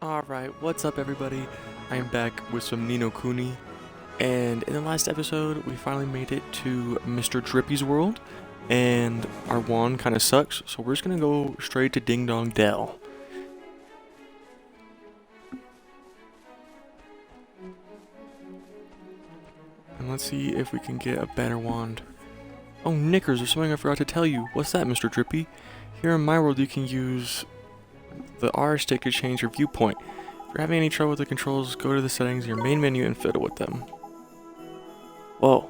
Alright, what's up everybody? I am back with some Ni no Kuni, and in the last episode we finally made it to Mr. Drippy's world, and our wand kinda sucks, so we're just gonna go straight to Ding Dong Dell. And let's see if we can get a better wand. Oh, knickers, there's something I forgot to tell you. What's that, Mr. Drippy? Here in my world you can use the R stick to change your viewpoint. If you're having any trouble with the controls, go to the settings in your main menu and fiddle with them. Whoa.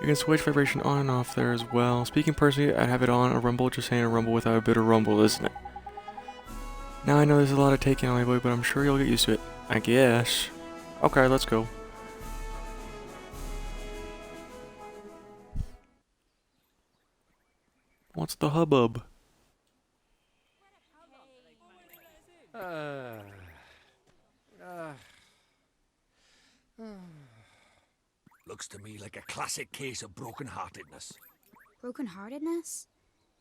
You can switch vibration on and off there as well. Speaking personally, I'd have it on a rumble, just saying a rumble without a bit of rumble, isn't it? Now I know there's a lot of taking on my boy, but I'm sure you'll get used to it. I guess. Okay, let's go. What's the hubbub? Looks to me like a classic case of broken-heartedness. Broken-heartedness?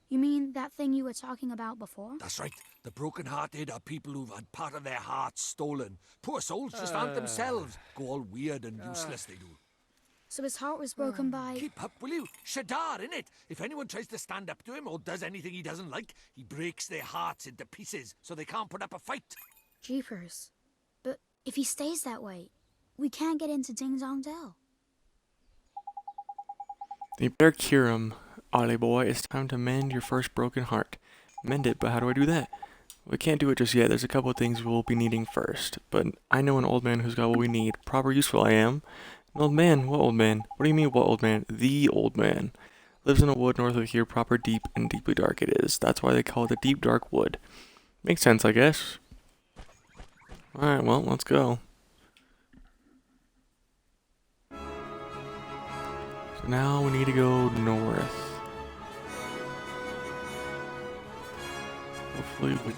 You mean that thing you were talking about before? That's right. The broken-hearted are people who've had part of their hearts stolen. Poor souls just aren't themselves. Go all weird and useless, they do. So his heart was broken by... Keep up, will you? Shadar, innit? If anyone tries to stand up to him or does anything he doesn't like, he breaks their hearts into pieces so they can't put up a fight. Jeepers. But if he stays that way, we can't get into Ding Dong Dell. You better cure him, Ollie boy. It's time to mend your first broken heart. Mend it, but how do I do that? We can't do it just yet. There's a couple of things we'll be needing first. But I know an old man who's got what we need. Proper useful I am. An old man? What old man? What do you mean, what old man? The old man. Lives in a wood north of here, proper deep and deeply dark it is. That's why they call it the deep dark wood. Makes sense, I guess. Alright, well, let's go. So now we need to go north. Hopefully we...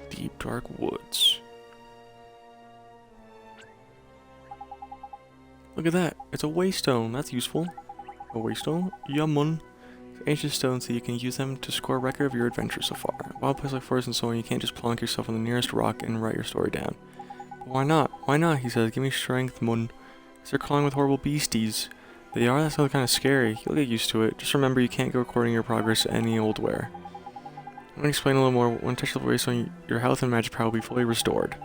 Deep dark woods. Look at that. It's a waystone. That's useful. A waystone? Yamun. Ancient stones so you can use them to score a record of your adventure so far. Wild place like forest and so on, you can't just plonk yourself on the nearest rock and write your story down. But why not? Why not? He says. Give me strength, Mun. They're calling with horrible beasties. They are? That sounds kind of scary. You'll get used to it. Just remember you can't go recording your progress any old where. I'm going to explain a little more. When touch the waystone, your health and magic power will be fully restored.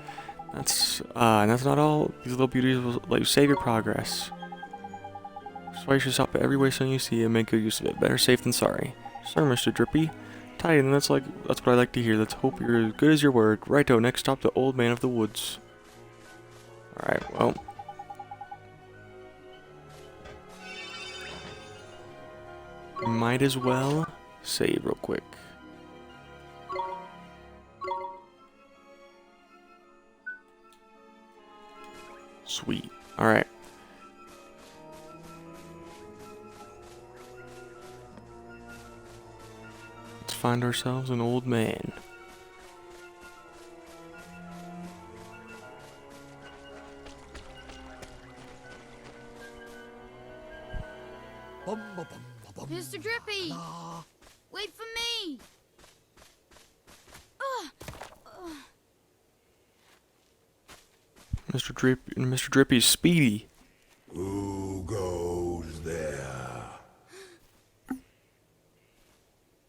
That's not all. These little beauties will let you save your progress. That's why you should stop at every waystone you see and make good use of it. Better safe than sorry. Sir, Mr. Drippy. Tight, and that's what I like to hear. Let's hope you're as good as your word. Righto, next stop, the old man of the woods. Alright, well. Might as well save real quick. Sweet. Alright. Let's find ourselves an old man. Bum, ba, bum, ba, bum. Mr. Drippy! Ah. Wait for me! Mr. Drippy's speedy. Who goes there?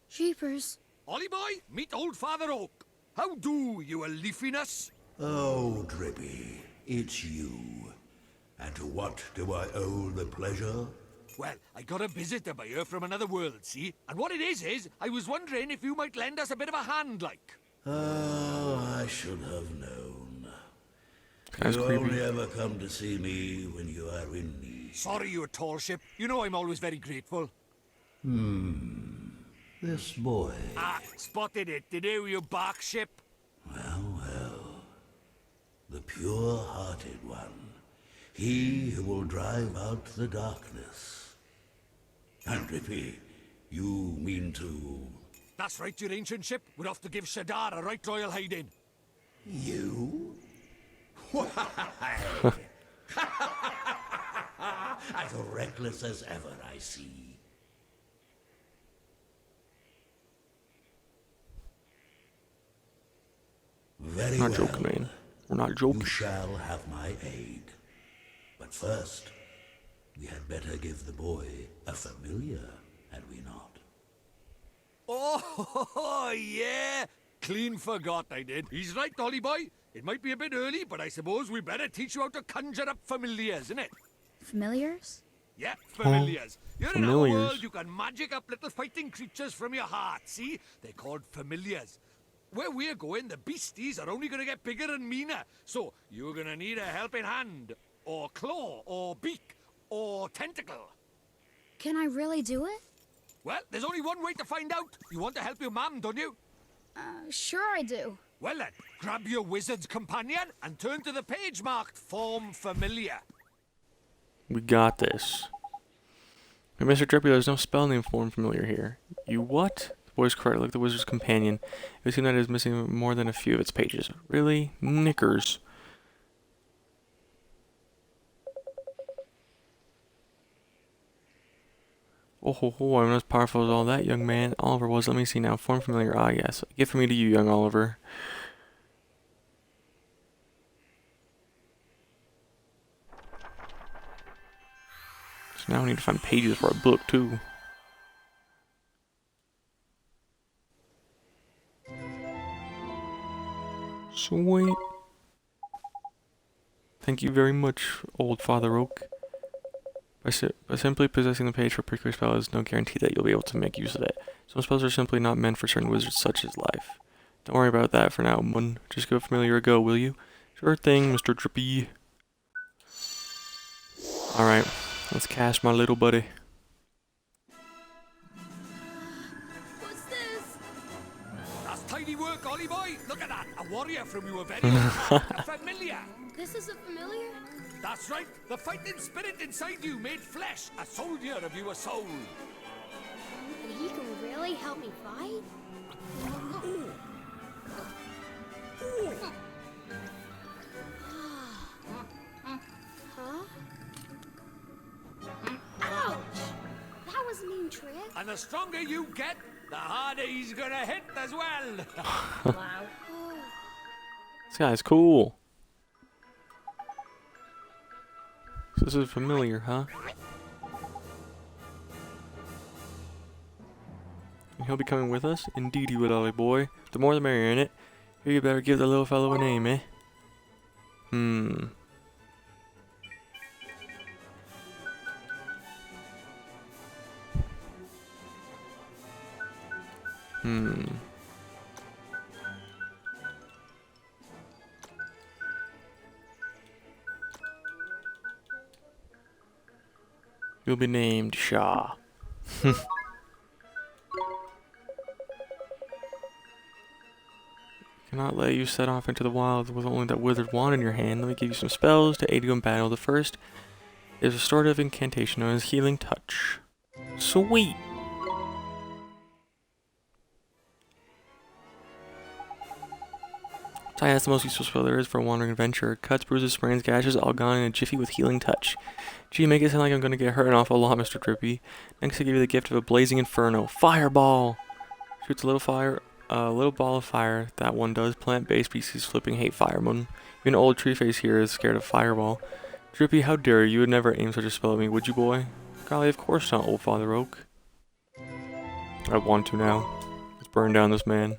Jeepers. Ollie boy, meet old Father Oak. How do, you a leafiness? Oh, Drippy, it's you. And to what do I owe the pleasure? Well, I got a visitor by here from another world, see? And what it is I was wondering if you might lend us a bit of a hand, like. Oh, I should have known. Guy's You creepy. only ever come to see me when you are in need. Sorry, you tall ship. You know I'm always very grateful. This boy. Ah, spotted it. Did you bark ship? Well, well. The pure-hearted one. He who will drive out the darkness. And Rippy, you mean to... That's right, your ancient ship. We're off to give Shadar a right royal hiding. You? Why? As reckless as ever, I see. Very Not well. joking, man. We're not You joking. shall have my aid. But first, we had better give the boy a familiar, had we not? Oh, yeah. Clean forgot I did. He's right, Dolly boy. It might be a bit early, but I suppose we better teach you how to conjure up familiars, innit? Familiars? Yeah, familiars. You're in our familiars. world, you can magic up little fighting creatures from your heart, see? They're called familiars. Where we're going, the beasties are only gonna get bigger and meaner. So, you're gonna need a helping hand, or claw, or beak, or tentacle. Can I really do it? Well, there's only one way to find out. You want to help your mum, don't you? Sure I do. Well then, grab your wizard's companion and turn to the page marked Form Familiar. We got this. Hey, Mr. Drippy, there's no spell name form familiar here. You what? The boy's correct, like the wizard's companion. It would seem that it is missing more than a few of its pages. Really? Knickers. Oh ho ho, I'm not as powerful as all that, young man. Oliver was. Let me see now. Form familiar. Ah, yes. A gift from me to you, young Oliver. So now we need to find pages for our book, too. Sweet. Thank you very much, old Father Oak. By simply possessing the page for a particular spell is no guarantee that you'll be able to make use of it. Some spells are simply not meant for certain wizards such as life. Don't worry about that for now, Mun. Just go familiar or go, will you? Sure thing, Mr. Drippy. Alright, let's cast my little buddy. What's this? That's tidy work, Ollie boy. Look at that. A warrior from your very own heart. A familiar. This is a familiar? That's right. The fighting spirit inside you made flesh. A soldier of your soul. And he can really help me fight? Huh? Ouch! That was a mean trick. And the stronger you get, the harder he's gonna hit as well. Wow. This guy's cool. So this is familiar, huh? And he'll be coming with us? Indeed he will, Ollie boy. The more the merrier, innit? Here you better give the little fellow a name, eh? Hmm. You'll be named Shaw. Cannot let you set off into the wild with only that withered wand in your hand. Let me give you some spells to aid you in battle. The first is a restorative incantation known as Healing Touch. Sweet! Tai has the most useful spell there is for a wandering adventurer. Cuts, bruises, sprains, gashes, all gone in a jiffy with Healing Touch. Gee, make it sound like I'm gonna get hurt an awful lot, Mr. Drippy. Next, I give you the gift of a blazing inferno. Fireball! Shoots a little ball of fire. That one does. Plant-based species flipping hate fireman. Even old tree face here is scared of fireball. Drippy, how dare you? You would never aim such a spell at me, would you, boy? Golly, of course not, old Father Oak. I want to now. Let's burn down this man.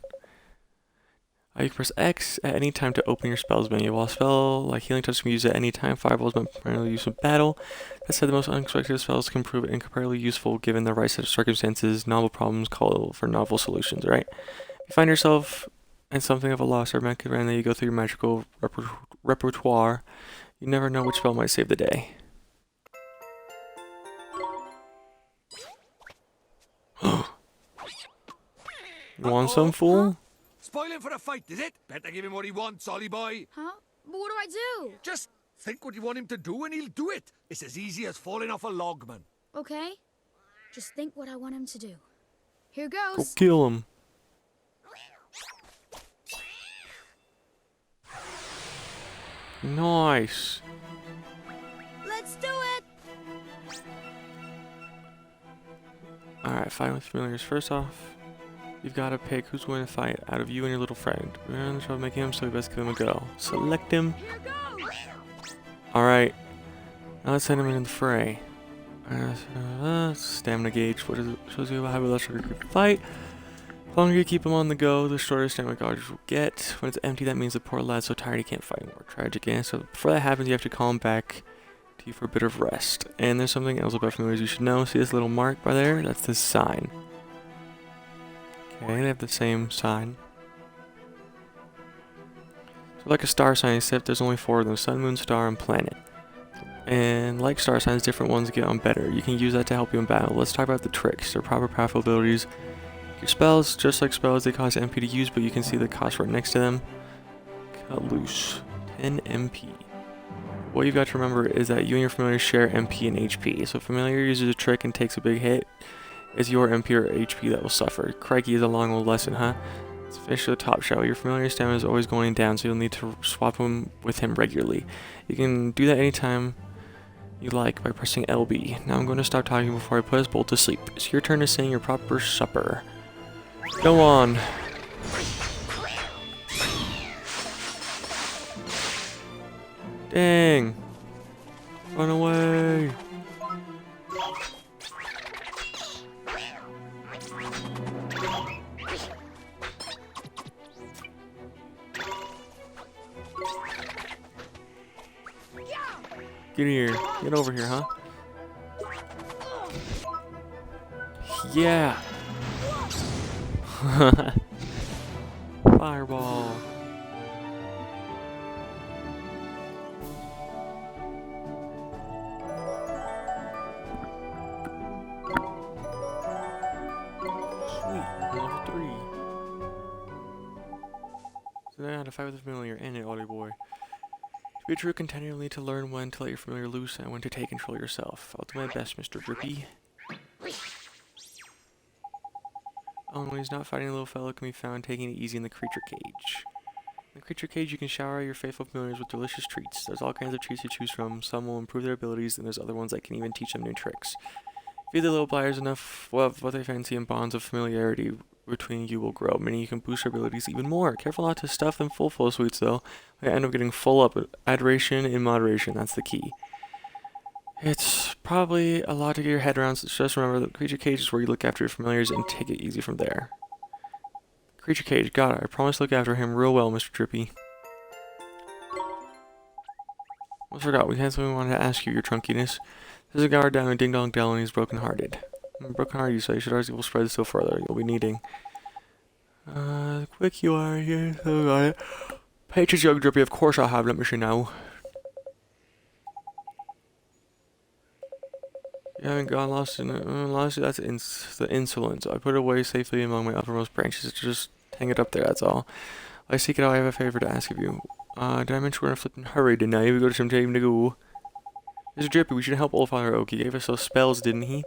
You can press X at any time to open your spells menu. While a spell like Healing Touch can be used at any time, Fireball is meant primarily used in battle. That said, the most unexpected spells can prove incomparably useful given the right set of circumstances. Novel problems call for novel solutions, right? If you find yourself and something of a loss are meant that you go through your magical repertoire. You never know which spell might save the day. You want some, fool? Spoiling for a fight, is it? Better give him what he wants, Ollie boy. Huh? But what do I do? Just think what you want him to do and he'll do it. It's as easy as falling off a log, man. Okay. Just think what I want him to do. Here Go goes. kill him. Nice. Let's do it! Alright, fighting with familiars. First off, you've got to pick who's going to fight out of you and your little friend. We're in the trouble making him, so we best give him a go. Select him. Here goes! Alright. Now let's send him into the fray. Stamina gauge. What is it? Shows you how less you can fight. The longer you keep him on the go, the shorter stamina gauge will get. When it's empty, that means the poor lad's so tired he can't fight anymore. Tragic, eh? So before that happens, you have to call him back to you for a bit of rest. And there's something else about familiars you should know. See this little mark by there? That's the sign. Okay, they have the same sign. So like a star sign, except there's only 4 of them: sun, moon, star, and planet. And like star signs, different ones get on better. You can use that to help you in battle. Let's talk about the tricks. Their proper powerful abilities. Your spells, just like spells, they cost MP to use, but you can see the cost right next to them. Cut loose. 10 MP. What you've got to remember is that you and your familiar share MP and HP. So if familiar uses a trick and takes a big hit, it's your MP or HP that will suffer. Crikey is a long old lesson, huh? Let's finish the top shot. Your familiar stamina is always going down, so you'll need to swap him with him regularly. You can do that anytime you like by pressing LB. Now I'm going to stop talking before I put us both to sleep. It's your turn to sing your proper supper. Go on. Dang. Run away. Get here. Get over here, huh? Yeah. Fireball. Sweet. Level 3. So now I have to fight with the familiar and it, Ollie boy. To be a true contender, you'll need to learn when to let your familiar loose and when to take control yourself. I'll do my best, Mr. Drippy. Oh, and when he's not fighting, a little fellow can be found taking it easy in the creature cage. In the creature cage, you can shower your faithful familiars with delicious treats. There's all kinds of treats to choose from. Some will improve their abilities, and there's other ones that can even teach them new tricks. Feed the little blighters enough of what they fancy, and bonds of familiarity between you will grow, meaning you can boost their abilities even more. Careful not to stuff them full of sweets, though. I end up getting full up. Adoration in moderation, that's the key. It's probably a lot to get your head around, so just remember the creature cage is where you look after your familiars and take it easy from there. Creature cage, got it. I promise to look after him real well, Mr. Drippy. Almost forgot, we had something we wanted to ask you, your trunkiness. There's a guard down in Ding Dong Dell and he's broken-hearted. Broken-hearted, you say? You should always will spread this still further. You'll be needing. Quick you are here. So got it. Patriots, young Drippy, of course I'll have, let me see now. You haven't gone lost in it. That's the insolence. I put it away safely among my uppermost branches. Just hang it up there, that's all. I seek it out. I have a favor to ask of you. Did I mention we're in a flippin' hurry, didn't I? We go to some time to go. Mr. Drippy, we should help old Father Oak. He gave us those spells, didn't he?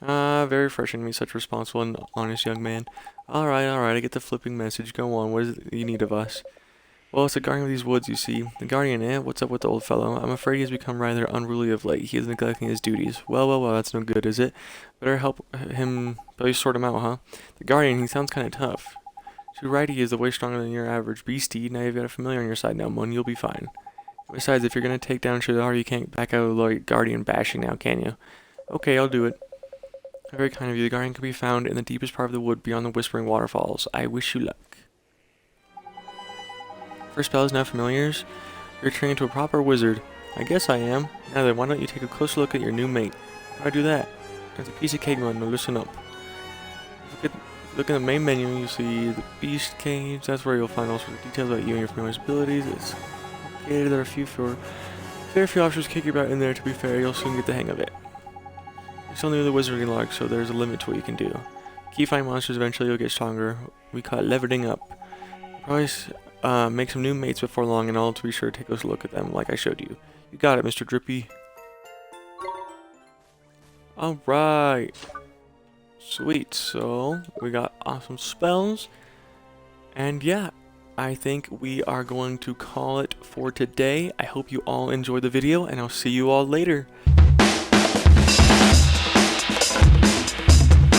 Very refreshing to meet such a responsible and honest young man. Alright, I get the flipping message. Go on, what is it you need of us? Well, it's the guardian of these woods, you see. The guardian, eh? What's up with the old fellow? I'm afraid he has become rather unruly of late. He is neglecting his duties. Well, that's no good, is it? Better help him, better sort him out, huh? The guardian, he sounds kind of tough. Too right he is, way stronger than your average beastie. Now you've got a familiar on your side now, Mun. You'll be fine. Besides, if you're going to take down Shadar, you can't back out of the guardian bashing now, can you? Okay, I'll do it. Very kind of you. The guardian can be found in the deepest part of the wood beyond the Whispering Waterfalls. I wish you luck. First spell is now familiars. You're turning into a proper wizard. I guess I am. Now then, why don't you take a closer look at your new mate? How do I do that? It's a piece of cake, man. Now listen up. If Look in the main menu, you'll see the Beast Cage. That's where you'll find all sorts of details about you and your family's abilities. It's complicated. There are a few options kick your butt in there. To be fair, you'll soon get the hang of it. You're still new to the wizarding log, so there's a limit to what you can do. Keep fighting monsters, eventually you'll get stronger. We call it leveling up. Probably make some new mates before long, and all to be sure to take a look at them like I showed you. You got it, Mr. Drippy. Alright. Sweet, so we got awesome spells. And yeah, I think we are going to call it for today. I hope you all enjoyed the video, and I'll see you all later.